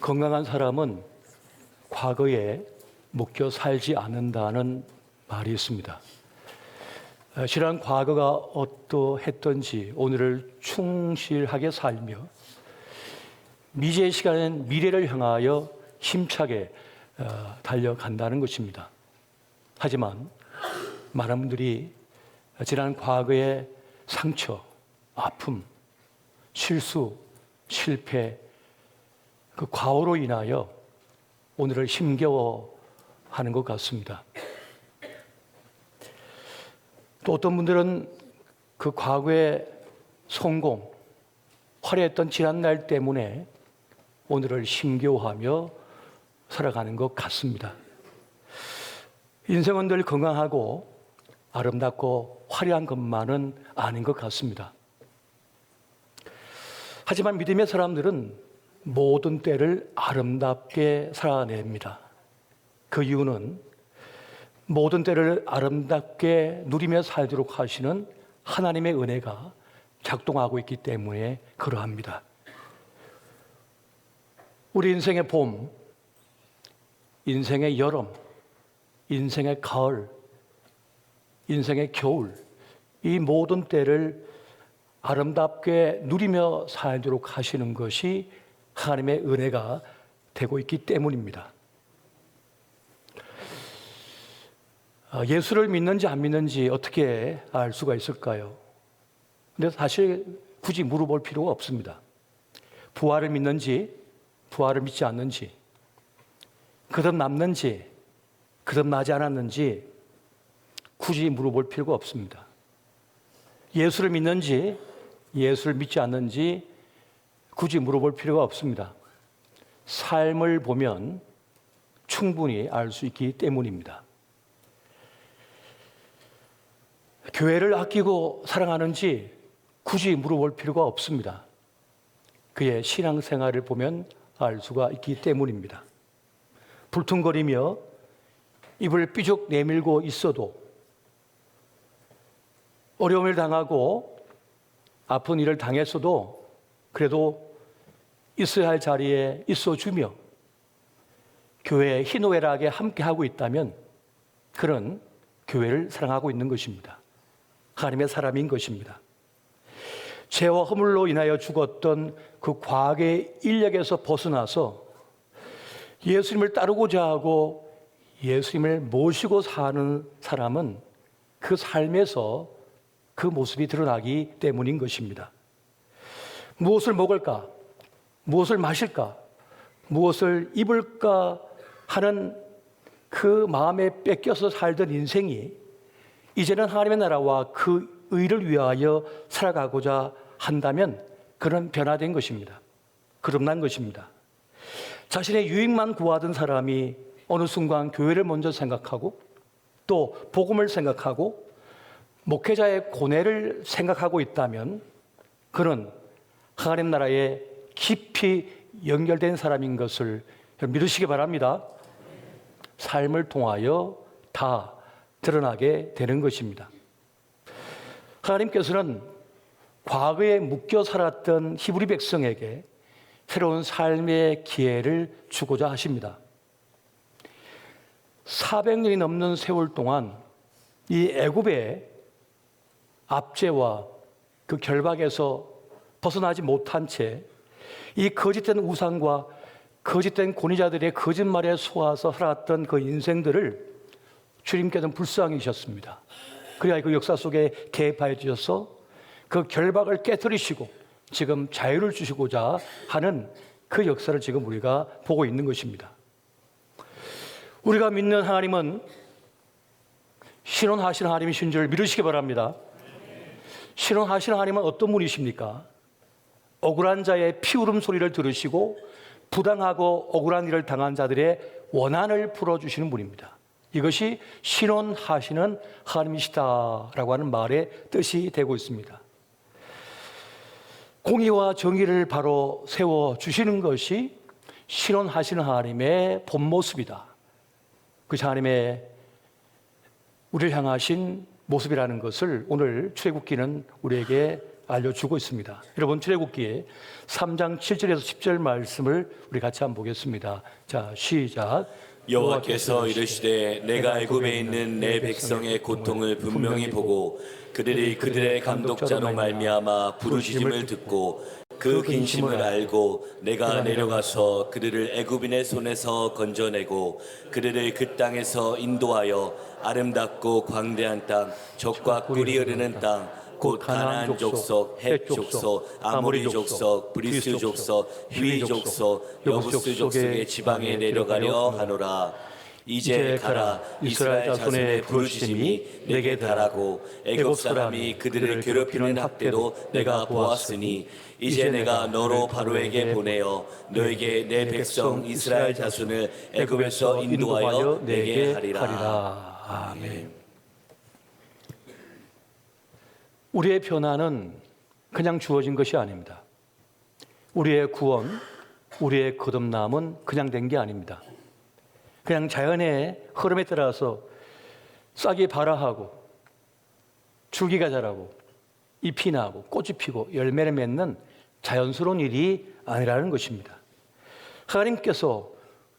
건강한 사람은 과거에 묶여 살지 않는다는 말이 있습니다. 지난 과거가 어떠했던지 오늘을 충실하게 살며 미래의 시간엔 미래를 향하여 힘차게 달려간다는 것입니다. 하지만 많은 분들이 지난 과거의 상처, 아픔, 실수, 실패, 그 과오로 인하여 오늘을 힘겨워하는 것 같습니다. 또 어떤 분들은 그 과거의 성공, 화려했던 지난날 때문에 오늘을 힘겨워하며 살아가는 것 같습니다. 인생은 늘 건강하고 아름답고 화려한 것만은 아닌 것 같습니다. 하지만 믿음의 사람들은 모든 때를 아름답게 살아냅니다. 그 이유는 모든 때를 아름답게 누리며 살도록 하시는 하나님의 은혜가 작동하고 있기 때문에 그러합니다. 우리 인생의 봄, 인생의 여름, 인생의 가을, 인생의 겨울, 이 모든 때를 아름답게 누리며 살도록 하시는 것이 하나님의 은혜가 되고 있기 때문입니다. 예수를 믿는지 안 믿는지 어떻게 알 수가 있을까요? 근데 사실 굳이 물어볼 필요가 없습니다. 부활을 믿는지, 부활을 믿지 않는지, 거듭남는지, 거듭나지 않았는지 굳이 물어볼 필요가 없습니다. 예수를 믿는지, 예수를 믿지 않는지 굳이 물어볼 필요가 없습니다. 삶을 보면 충분히 알 수 있기 때문입니다. 교회를 아끼고 사랑하는지 굳이 물어볼 필요가 없습니다. 그의 신앙생활을 보면 알 수가 있기 때문입니다. 불퉁거리며 입을 삐죽 내밀고 있어도 어려움을 당하고 아픈 일을 당했어도 그래도 있어야 할 자리에 있어주며 교회의 희노애락에 함께하고 있다면 그런 교회를 사랑하고 있는 것입니다. 하나님의 사람인 것입니다. 죄와 허물로 인하여 죽었던 그 과거의 인력에서 벗어나서 예수님을 따르고자 하고 예수님을 모시고 사는 사람은 그 삶에서 그 모습이 드러나기 때문인 것입니다. 무엇을 먹을까? 무엇을 마실까? 무엇을 입을까? 하는 그 마음에 뺏겨서 살던 인생이 이제는 하나님의 나라와 그 의를 위하여 살아가고자 한다면 그런 변화된 것입니다. 거듭난 것입니다. 자신의 유익만 구하던 사람이 어느 순간 교회를 먼저 생각하고 또 복음을 생각하고 목회자의 고뇌를 생각하고 있다면 그는 하나님 나라에 깊이 연결된 사람인 것을 믿으시기 바랍니다. 삶을 통하여 다 드러나게 되는 것입니다. 하나님께서는 과거에 묶여 살았던 히브리 백성에게 새로운 삶의 기회를 주고자 하십니다. 400년이 넘는 세월 동안 이 애굽의 압제와 그 결박에서 벗어나지 못한 채 이 거짓된 우상과 거짓된 권위자들의 거짓말에 속아서 살았던 그 인생들을 주님께서는 불쌍히 여기셨습니다. 그래야 그 역사 속에 개입하여 주셔서 그 결박을 깨뜨리시고 지금 자유를 주시고자 하는 그 역사를 지금 우리가 보고 있는 것입니다. 우리가 믿는 하나님은 신원하시는 하나님이신 줄 믿으시기 바랍니다. 신원하시는 하나님은 어떤 분이십니까? 억울한 자의 피울음 소리를 들으시고 부당하고 억울한 일을 당한 자들의 원한을 풀어주시는 분입니다. 이것이 신원하시는 하나님이시다라고 하는 말의 뜻이 되고 있습니다. 공의와 정의를 바로 세워주시는 것이 신원하시는 하나님의 본 모습이다. 그 하나님의 우리를 향하신 모습이라는 것을 오늘 출애굽기는 우리에게 알려주고 있습니다. 여러분, 출애굽기 3장 7절에서 10절 말씀을 우리 같이 한번 보겠습니다. 자, 시작. 여호와께서 이르시되 내가 애굽에 있는 내 백성의 고통을 분명히 보고 그들이 그들의 감독자로 말미암아 부르짖음을 듣고 그 근심을 알고 내가 내려가서 그들을 애굽인의 손에서 건져내고 그들을 그 땅에서 인도하여 아름답고 광대한 땅 적과 꿀이 흐르는 땅 곧 가나안 족속, 헷 족속, 아모리 족속, 브리스 족속, 히위 족속, 여부스 족속의 지방에 내려가려 하노라. 이제 가라. 이스라엘 자손의 부르짖음이 내게 달하고 애굽 사람이 그들을 괴롭히는 학대도 내가 보았으니 이제 내가 너로 바로에게 보내어 너에게 내 백성 이스라엘 자손을 애굽에서 인도하여 내게 하리라. 아멘. 우리의 변화는 그냥 주어진 것이 아닙니다. 우리의 구원, 우리의 거듭남은 그냥 된 게 아닙니다. 그냥 자연의 흐름에 따라서 싹이 발아하고 줄기가 자라고 잎이 나고 꽃이 피고 열매를 맺는 자연스러운 일이 아니라는 것입니다. 하나님께서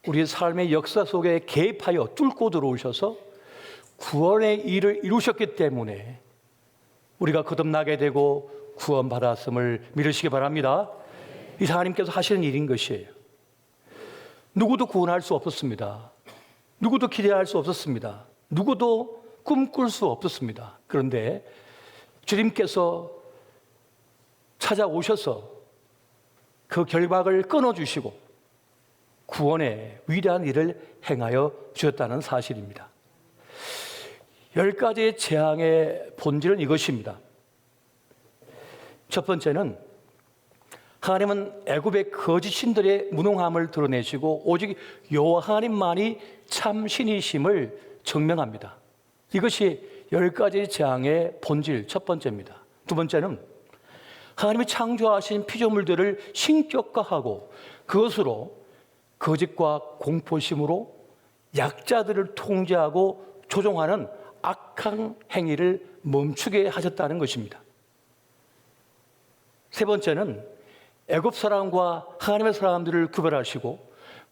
우리 삶의 역사 속에 개입하여 뚫고 들어오셔서 구원의 일을 이루셨기 때문에 우리가 거듭나게 되고 구원받았음을 믿으시기 바랍니다. 이 하나님께서 하시는 일인 것이에요. 누구도 구원할 수 없었습니다. 누구도 기대할 수 없었습니다. 누구도 꿈꿀 수 없었습니다. 그런데 주님께서 찾아오셔서 그 결박을 끊어주시고 구원의 위대한 일을 행하여 주셨다는 사실입니다. 10가지의 재앙의 본질은 이것입니다. 첫 번째는 하나님은 애굽의 거짓 신들의 무능함을 드러내시고 오직 여호와 하나님만이 참 신이심을 증명합니다. 이것이 10가지 재앙의 본질 첫 번째입니다. 두 번째는 하나님이 창조하신 피조물들을 신격화하고 그것으로 거짓과 공포심으로 약자들을 통제하고 조종하는 악한 행위를 멈추게 하셨다는 것입니다. 세 번째는 애굽 사람과 하나님의 사람들을 구별하시고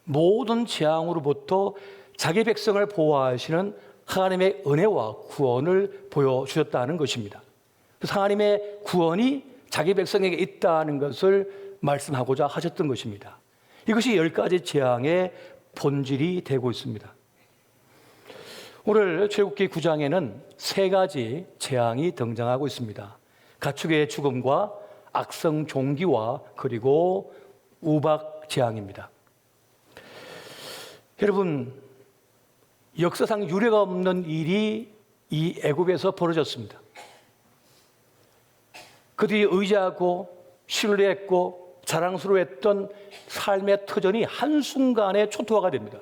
모든 재앙으로부터 자기 백성을 보호하시는 하나님의 은혜와 구원을 보여주셨다는 것입니다. 그래서 하나님의 구원이 자기 백성에게 있다는 것을 말씀하고자 하셨던 것입니다. 이것이 10가지 재앙의 본질이 되고 있습니다. 오늘 출애굽기 9장에는 3가지 재앙이 등장하고 있습니다. 가축의 죽음과 악성 종기와 그리고 우박 재앙입니다. 여러분, 역사상 유례가 없는 일이 이 애굽에서 벌어졌습니다. 그들이 의지하고 신뢰했고 자랑스러워했던 삶의 터전이 한순간에 초토화가 됩니다.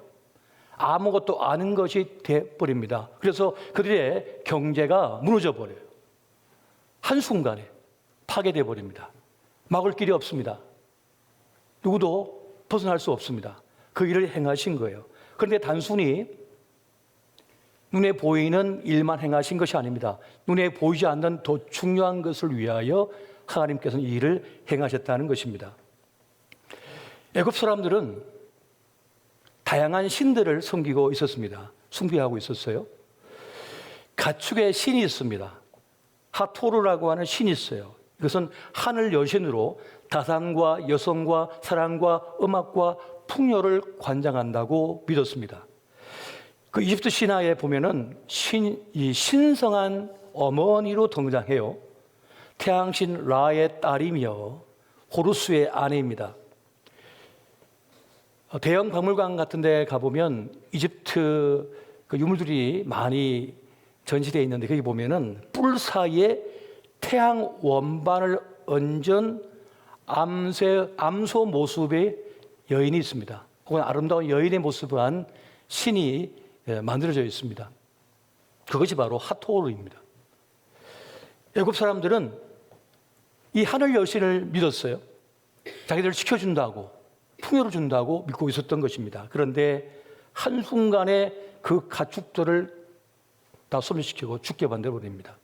아무것도 아닌 것이 되어버립니다. 그래서 그들의 경제가 무너져 버려요. 한순간에 파괴되어 버립니다. 막을 길이 없습니다. 누구도 벗어날 수 없습니다. 그 일을 행하신 거예요. 그런데 단순히 눈에 보이는 일만 행하신 것이 아닙니다. 눈에 보이지 않는 더 중요한 것을 위하여 하나님께서는 이 일을 행하셨다는 것입니다. 애굽 사람들은 다양한 신들을 섬기고 있었습니다. 숭배하고 있었어요. 가축의 신이 있습니다. 하토르라고 하는 신이 있어요. 이것은 하늘 여신으로 다산과 여성과 사랑과 음악과 풍요를 관장한다고 믿었습니다. 그 이집트 신화에 보면은 이 신성한 어머니로 등장해요. 태양신 라의 딸이며 호루스의 아내입니다. 대형 박물관 같은 데 가보면 이집트 그 유물들이 많이 전시되어 있는데 거기 보면은 뿔 사이에 태양 원반을 얹은 암소 모습의 여인이 있습니다. 혹은 아름다운 여인의 모습을 한 신이 만들어져 있습니다. 그것이 바로 하토르입니다. 애굽 사람들은 이 하늘 여신을 믿었어요. 자기들을 지켜준다고 풍요를 준다고 믿고 있었던 것입니다. 그런데 한순간에 그 가축들을 다 소멸시키고 죽게 만들어버립니다.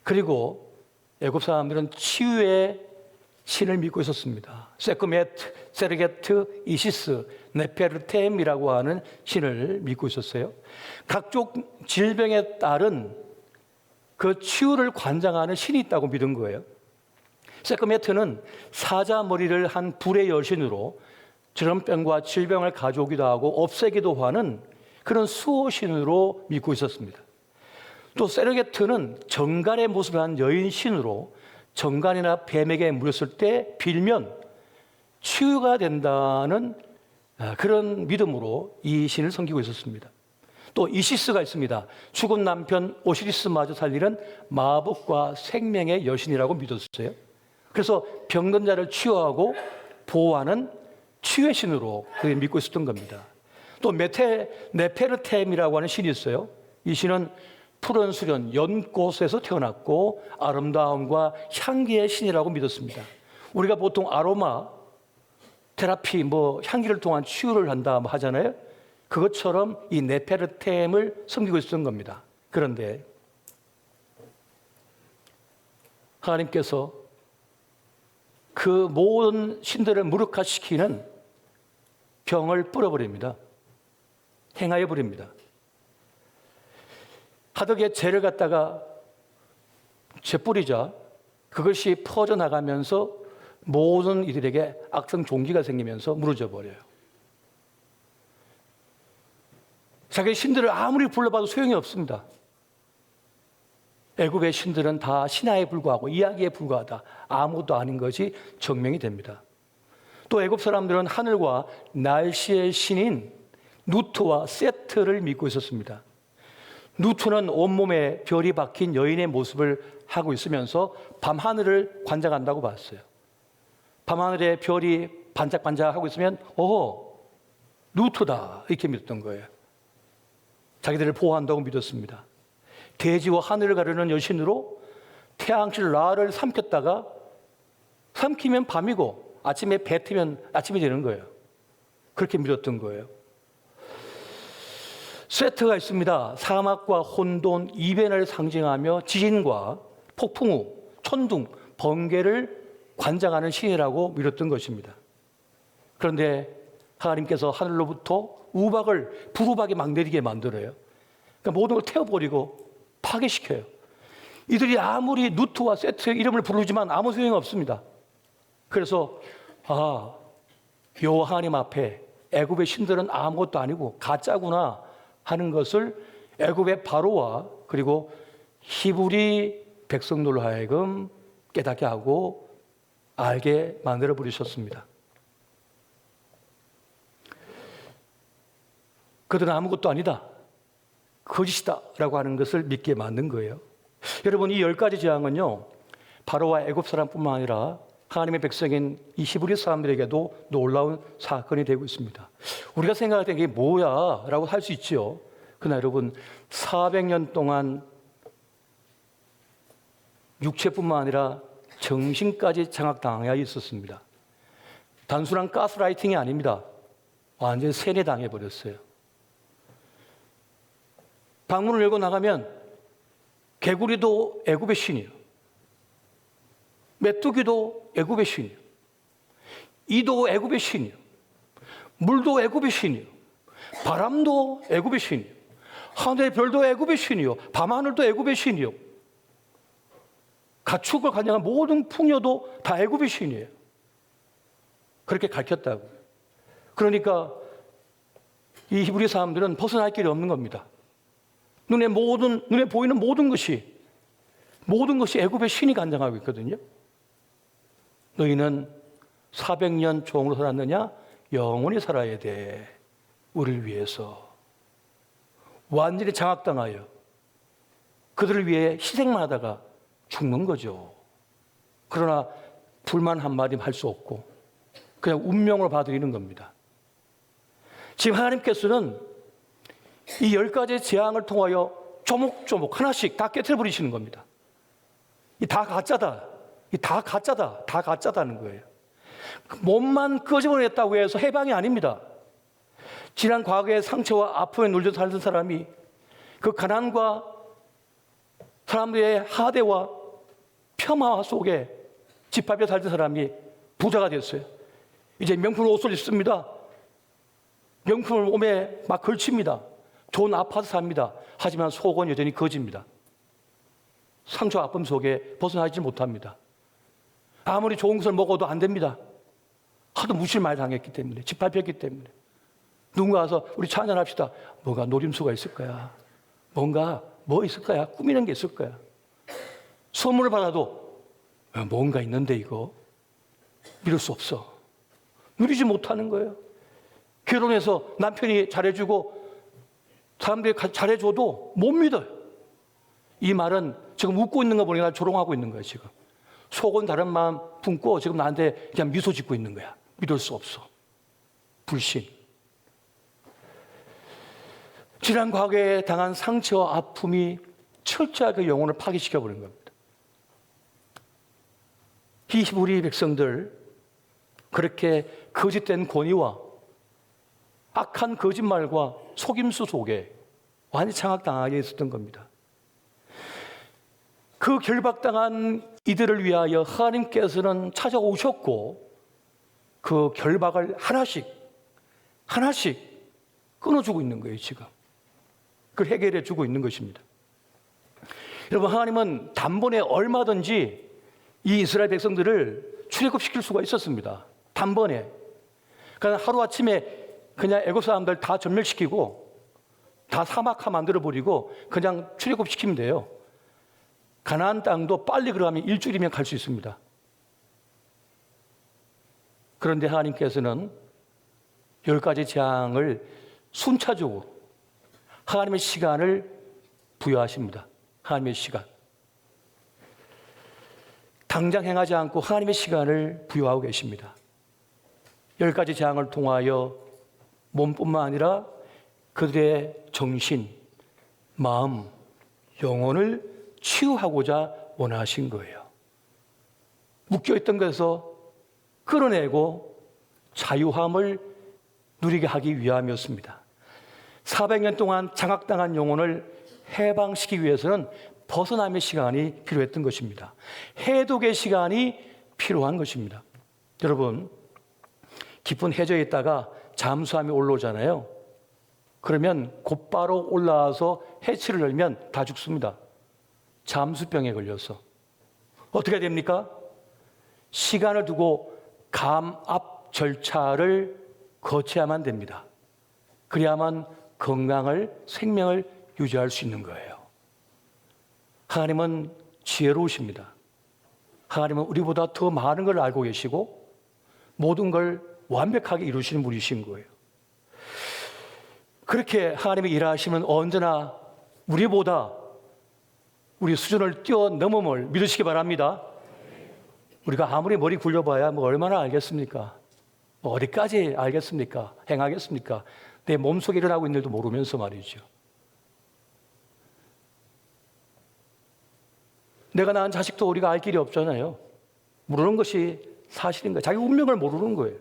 그리고 애굽 사람들은 치유의 신을 믿고 있었습니다. 세크메트, 세르게트, 이시스, 네페르템이라고 하는 신을 믿고 있었어요. 각종 질병에 따른 그 치유를 관장하는 신이 있다고 믿은 거예요. 세크메트는 사자 머리를 한 불의 여신으로 전염병과 질병을 가져오기도 하고 없애기도 하는 그런 수호신으로 믿고 있었습니다. 또 세르게트는 정갈의 모습을 한 여인 신으로 정갈이나 뱀에게 물렸을 때 빌면 치유가 된다는 그런 믿음으로 이 신을 섬기고 있었습니다. 또 이시스가 있습니다. 죽은 남편 오시리스마저 살리는 마법과 생명의 여신이라고 믿었어요. 그래서 병든 자를 치유하고 보호하는 치유의 신으로 믿고 있었던 겁니다. 또 네페르템이라고 하는 신이 있어요. 이 신은 푸른 수련 연꽃에서 태어났고 아름다움과 향기의 신이라고 믿었습니다. 우리가 보통 아로마 테라피, 향기를 통한 치유를 한다 하잖아요. 그것처럼 이 네페르템을 섬기고 있었던 겁니다. 그런데 하나님께서 그 모든 신들을 무력화시키는 병을 뿌려버립니다. 행하여 버립니다. 하덕에 재를 갖다가 재뿌리자 그것이 퍼져나가면서 모든 이들에게 악성 종기가 생기면서 무너져 버려요. 자기 신들을 아무리 불러봐도 소용이 없습니다. 애굽의 신들은 다 신화에 불과하고 이야기에 불과하다. 아무것도 아닌 것이 증명이 됩니다. 또 애굽 사람들은 하늘과 날씨의 신인 누트와 세트를 믿고 있었습니다. 누트는 온몸에 별이 박힌 여인의 모습을 하고 있으면서 밤하늘을 관장한다고 봤어요. 밤하늘에 별이 반짝반짝하고 있으면 누트다 이렇게 믿었던 거예요. 자기들을 보호한다고 믿었습니다. 대지와 하늘을 가르는 여신으로 태양실 라를 삼켰다가 삼키면 밤이고 아침에 뱉으면 아침이 되는 거예요. 그렇게 믿었던 거예요. 세트가 있습니다. 사막과 혼돈, 이변을 상징하며 지진과 폭풍 후, 천둥, 번개를 관장하는 신이라고 믿었던 것입니다. 그런데 하나님께서 하늘로부터 불우박이 막 내리게 만들어요. 그러니까 모든 걸 태워버리고 파괴시켜요. 이들이 아무리 누트와 세트의 이름을 부르지만 아무 소용이 없습니다. 그래서 여호와 하나님 앞에 애굽의 신들은 아무것도 아니고 가짜구나 하는 것을 애굽의 바로와 그리고 히브리 백성들로 하여금 깨닫게 하고 알게 만들어 버리셨습니다. 그들은 아무것도 아니다, 거짓이다 라고 하는 것을 믿게 만든 거예요. 여러분, 이 10가지 재앙은요 바로와 애굽 사람뿐만 아니라 하나님의 백성인 이 히브리 사람들에게도 놀라운 사건이 되고 있습니다. 우리가 생각할 때 이게 뭐야 라고 할 수 있죠. 그러나 여러분 400년 동안 육체뿐만 아니라 정신까지 장악당하여 있었습니다. 단순한 가스라이팅이 아닙니다. 완전히 세뇌당해버렸어요. 방문을 열고 나가면 개구리도 애굽의 신이요, 메뚜기도 애굽의 신이요, 이도 애굽의 신이요, 물도 애굽의 신이요, 바람도 애굽의 신이요, 하늘의 별도 애굽의 신이요, 밤하늘도 애굽의 신이요, 가축을 관장한 모든 풍요도 다 애굽의 신이에요. 그렇게 가르쳤다고요. 그러니까 이 히브리 사람들은 벗어날 길이 없는 겁니다. 눈에 보이는 모든 것이 애굽의 신이 관장하고 있거든요. 너희는 400년 종으로 살았느냐? 영원히 살아야 돼. 우리를 위해서. 완전히 장악당하여 그들을 위해 희생만 하다가 죽는 거죠. 그러나 불만 한마디 할 수 없고 그냥 운명으로 받아들이는 겁니다. 지금 하나님께서는 이 10가지 재앙을 통하여 조목조목 하나씩 다 깨트려 버리시는 겁니다. 이 다 가짜다. 이 다 가짜다. 다 가짜다는 거예요. 몸만 끄집어냈다고 해서 해방이 아닙니다. 지난 과거의 상처와 아픔에 눌려 살던 사람이 그 가난과 사람들의 하대와 폄하 속에 집합에 살던 사람이 부자가 됐어요. 이제 명품 옷을 입습니다. 명품을 몸에 막 걸칩니다. 좋은 아파트 삽니다. 하지만 속은 여전히 거지입니다. 상처 아픔 속에 벗어나지 못합니다. 아무리 좋은 것을 먹어도 안 됩니다. 하도 무시를 많이 당했기 때문에, 짓밟혔기 때문에. 누군가 와서 우리 찬양합시다. 뭔가 노림수가 있을 거야. 뭔가 뭐 있을 거야. 꾸미는 게 있을 거야. 선물을 받아도 뭔가 있는데 이거 믿을 수 없어. 누리지 못하는 거예요. 결혼해서 남편이 잘해주고 사람들이 잘해줘도 못 믿어요. 이 말은 지금 웃고 있는 거 보니까 날 조롱하고 있는 거예요. 지금 속은 다른 마음 품고 지금 나한테 그냥 미소 짓고 있는 거야. 믿을 수 없어. 불신. 지난 과거에 당한 상처와 아픔이 철저하게 그 영혼을 파괴시켜버린 겁니다. 히브리 백성들 그렇게 거짓된 권위와 악한 거짓말과 속임수 속에 완전히 장악당하게 있었던 겁니다. 그 결박당한 이들을 위하여 하나님께서는 찾아오셨고 그 결박을 하나씩 끊어주고 있는 거예요. 지금 그걸 해결해 주고 있는 것입니다. 여러분, 하나님은 단번에 얼마든지 이 이스라엘 백성들을 출애굽시킬 수가 있었습니다. 단번에. 그러니까 하루아침에 그냥 애굽 사람들 다 전멸시키고 다 사막화 만들어버리고 그냥 출애굽시키면 돼요. 가나안 땅도 빨리 그러면 일주일이면 갈 수 있습니다. 그런데 하나님께서는 10가지 재앙을 순차적으로 하나님의 시간을 부여하십니다. 하나님의 시간. 당장 행하지 않고 하나님의 시간을 부여하고 계십니다. 10가지 재앙을 통하여 몸뿐만 아니라 그들의 정신, 마음, 영혼을 치유하고자 원하신 거예요. 묶여있던 것에서 끌어내고 자유함을 누리게 하기 위함이었습니다. 400년 동안 장악당한 영혼을 해방시키기 위해서는 벗어남의 시간이 필요했던 것입니다. 해독의 시간이 필요한 것입니다. 여러분, 깊은 해저에 있다가 잠수함이 올라오잖아요. 그러면 곧바로 올라와서 해치를 열면 다 죽습니다. 잠수병에 걸려서. 어떻게 됩니까? 시간을 두고 감압 절차를 거쳐야만 됩니다. 그래야만 생명을 유지할 수 있는 거예요. 하나님은 지혜로우십니다. 하나님은 우리보다 더 많은 걸 알고 계시고 모든 걸 완벽하게 이루시는 분이신 거예요. 그렇게 하나님의 일하심은 언제나 우리보다 우리 수준을 뛰어넘음을 믿으시기 바랍니다. 우리가 아무리 머리 굴려봐야 뭐 얼마나 알겠습니까? 뭐 어디까지 알겠습니까? 행하겠습니까? 내 몸속에 일어나고 있는 일도 모르면서 말이죠. 내가 낳은 자식도 우리가 알 길이 없잖아요. 모르는 것이 사실인 거예요. 자기 운명을 모르는 거예요.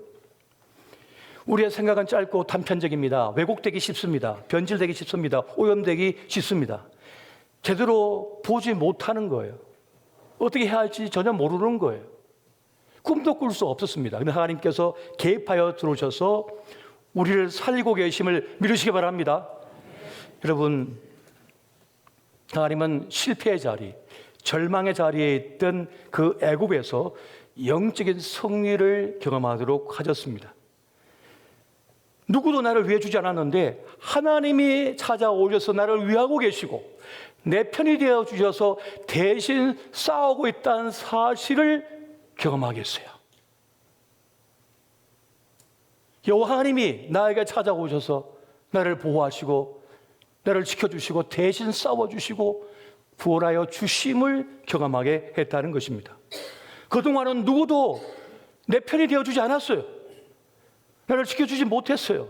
우리의 생각은 짧고 단편적입니다. 왜곡되기 쉽습니다. 변질되기 쉽습니다. 오염되기 쉽습니다. 제대로 보지 못하는 거예요. 어떻게 해야 할지 전혀 모르는 거예요. 꿈도 꿀 수 없었습니다. 그런데 하나님께서 개입하여 들어오셔서 우리를 살리고 계심을 믿으시기 바랍니다. 여러분, 하나님은 실패의 자리, 절망의 자리에 있던 그 애굽에서 영적인 승리를 경험하도록 하셨습니다. 누구도 나를 위해 주지 않았는데 하나님이 찾아오셔서 나를 위하고 계시고 내 편이 되어 주셔서 대신 싸우고 있다는 사실을 경험하겠어요. 여호와 하나님이 나에게 찾아오셔서 나를 보호하시고 나를 지켜주시고 대신 싸워주시고 구원하여 주심을 경험하게 했다는 것입니다. 그동안은 누구도 내 편이 되어주지 않았어요. 나를 지켜주지 못했어요.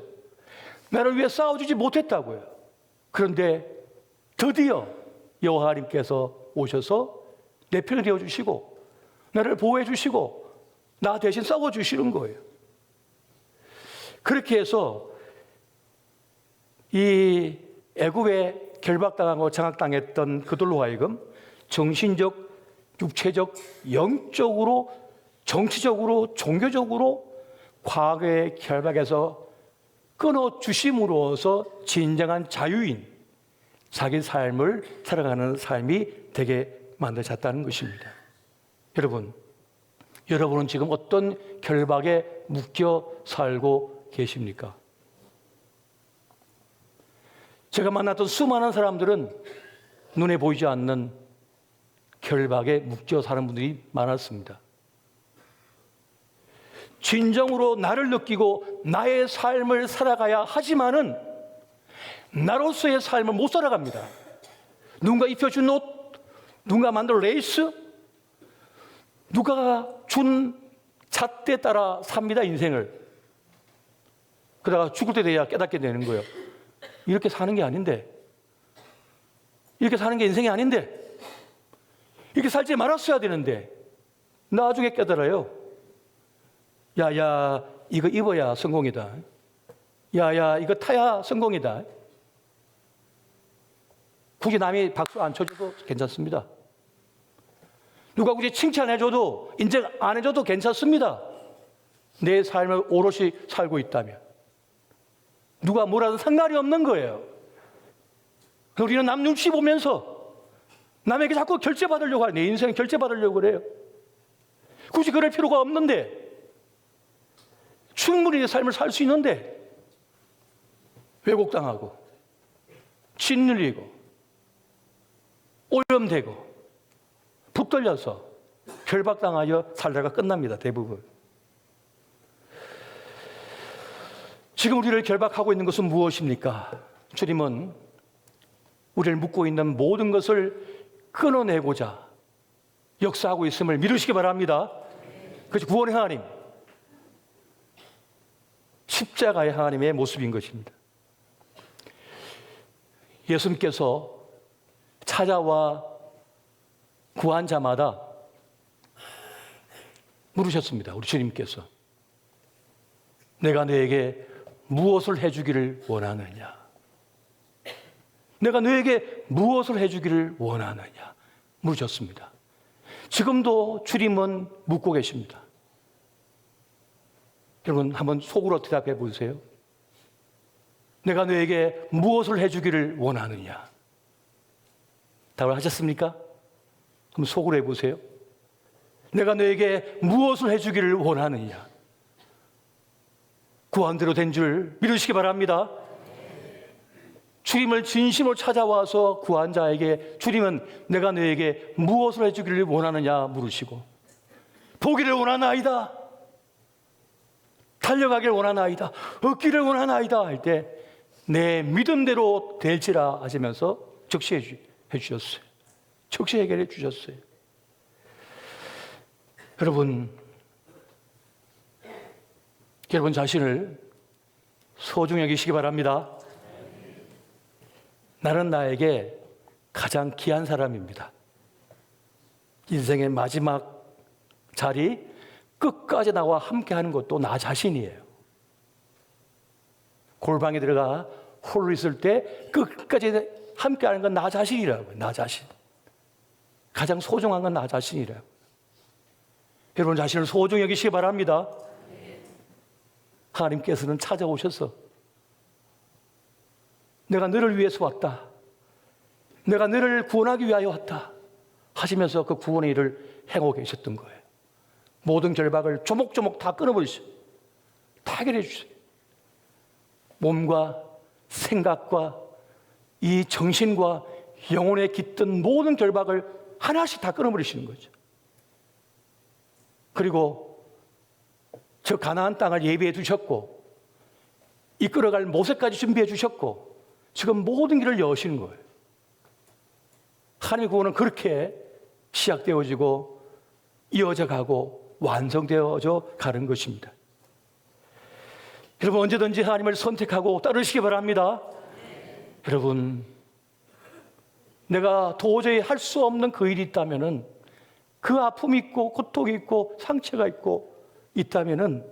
나를 위해 싸워주지 못했다고요. 그런데 드디어 여호와 하나님께서 오셔서 내 편이 되어주시고 나를 보호해주시고 나 대신 싸워주시는 거예요. 그렇게 해서 이 애굽에 결박당하고 장악당했던 그들로 하여금 정신적 육체적, 영적으로, 정치적으로, 종교적으로 과거의 결박에서 끊어주심으로써 진정한 자유인, 자기 삶을 살아가는 삶이 되게 만들어졌다는 것입니다. 여러분은 지금 어떤 결박에 묶여 살고 계십니까? 제가 만났던 수많은 사람들은 눈에 보이지 않는 결박에 묶여 사는 분들이 많았습니다. 진정으로 나를 느끼고 나의 삶을 살아가야 하지만은 나로서의 삶을 못 살아갑니다. 누군가 입혀준 옷, 누군가 만든 레이스, 누가 준 잣대에 따라 삽니다, 인생을. 그러다가 죽을 때 돼야 깨닫게 되는 거예요. 이렇게 사는 게 아닌데, 이렇게 사는 게 인생이 아닌데, 이렇게 살지 말았어야 되는데, 나중에 깨달아요. 야야, 이거 입어야 성공이다. 야야, 이거 타야 성공이다. 굳이 남이 박수 안 쳐줘도 괜찮습니다. 누가 굳이 칭찬해줘도 인정 안 해줘도 괜찮습니다. 내 삶을 오롯이 살고 있다면. 누가 뭐라든 상관이 없는 거예요. 우리는 남 눈치 보면서 남에게 자꾸 결제받으려고 해요. 내 인생 결제받으려고 그래요. 굳이 그럴 필요가 없는데, 충분히 내 삶을 살 수 있는데 왜곡당하고 짓눌리고 오염되고 붙들려서 결박당하여 살다가 끝납니다. 대부분. 지금 우리를 결박하고 있는 것은 무엇입니까? 주님은 우리를 묶고 있는 모든 것을 끊어내고자 역사하고 있음을 믿으시기 바랍니다. 그것이 구원의 하나님, 십자가의 하나님의 모습인 것입니다. 예수님께서 찾아와 구한 자마다 물으셨습니다. 우리 주님께서 내가 너에게 무엇을 해주기를 원하느냐? 내가 너에게 무엇을 해주기를 원하느냐? 물으셨습니다. 지금도 주님은 묻고 계십니다. 여러분 한번 속으로 대답해 보세요. 내가 너에게 무엇을 해주기를 원하느냐? 답을 하셨습니까? 한번 속으로 해보세요. 내가 너에게 무엇을 해주기를 원하느냐? 구한 대로 된 줄 믿으시기 바랍니다. 주님을 진심으로 찾아와서 구한 자에게 주님은 내가 너에게 무엇을 해주기를 원하느냐 물으시고, 보기를 원하나이다, 달려가기를 원하나이다, 얻기를 원하나이다 할 때 내 믿음대로 될지라 하시면서 즉시 해주셨어요. 즉시 해결해 주셨어요. 여러분 자신을 소중히 여기시기 바랍니다. 나는 나에게 가장 귀한 사람입니다. 인생의 마지막 자리, 끝까지 나와 함께하는 것도 나 자신이에요. 골방에 들어가 홀로 있을 때 끝까지 함께하는 건 나 자신이라고요. 나 자신. 가장 소중한 건 나 자신이라고요. 여러분 자신을 소중히 여기시기 바랍니다. 하나님께서는 찾아오셔서 내가 너를 위해서 왔다, 내가 너를 구원하기 위하여 왔다 하시면서 그 구원의 일을 행하고 계셨던 거예요. 모든 결박을 조목조목 다 끊어버리셔요. 다 해결해 주세요. 몸과 생각과 이 정신과 영혼에 깃든 모든 결박을 하나씩 다 끊어버리시는 거죠. 그리고 저 가나안 땅을 예비해 두셨고 이끌어갈 모세까지 준비해 주셨고 지금 모든 길을 여시는 거예요. 하나님의 구원은 그렇게 시작되어지고 이어져 가고 완성되어져 가는 것입니다. 여러분 언제든지 하나님을 선택하고 따르시기 바랍니다. 여러분 내가 도저히 할 수 없는 그 일이 있다면은, 그 아픔이 있고 고통이 있고 상처가 있고 있다면은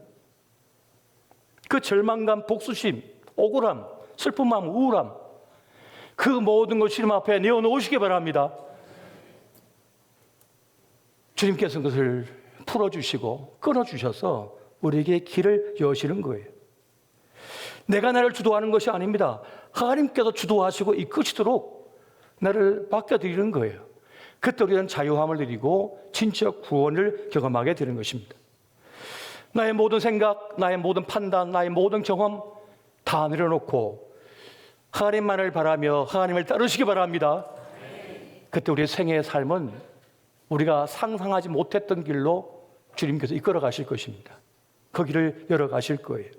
그 절망감, 복수심, 억울함, 슬픈 마음, 우울함, 그 모든 걸 주님 앞에 내어놓으시기 바랍니다. 주님께서 그것을 풀어주시고 끊어주셔서 우리에게 길을 여시는 거예요. 내가 나를 주도하는 것이 아닙니다. 하나님께서 주도하시고 이끄시도록 나를 맡겨드리는 거예요. 그때 우리는 자유함을 누리고 진짜 구원을 경험하게 되는 것입니다. 나의 모든 생각, 나의 모든 판단, 나의 모든 경험 다 내려놓고 하나님만을 바라며 하나님을 따르시기 바랍니다. 그때 우리의 생애의 삶은 우리가 상상하지 못했던 길로 주님께서 이끌어 가실 것입니다. 그 길을 열어 가실 거예요.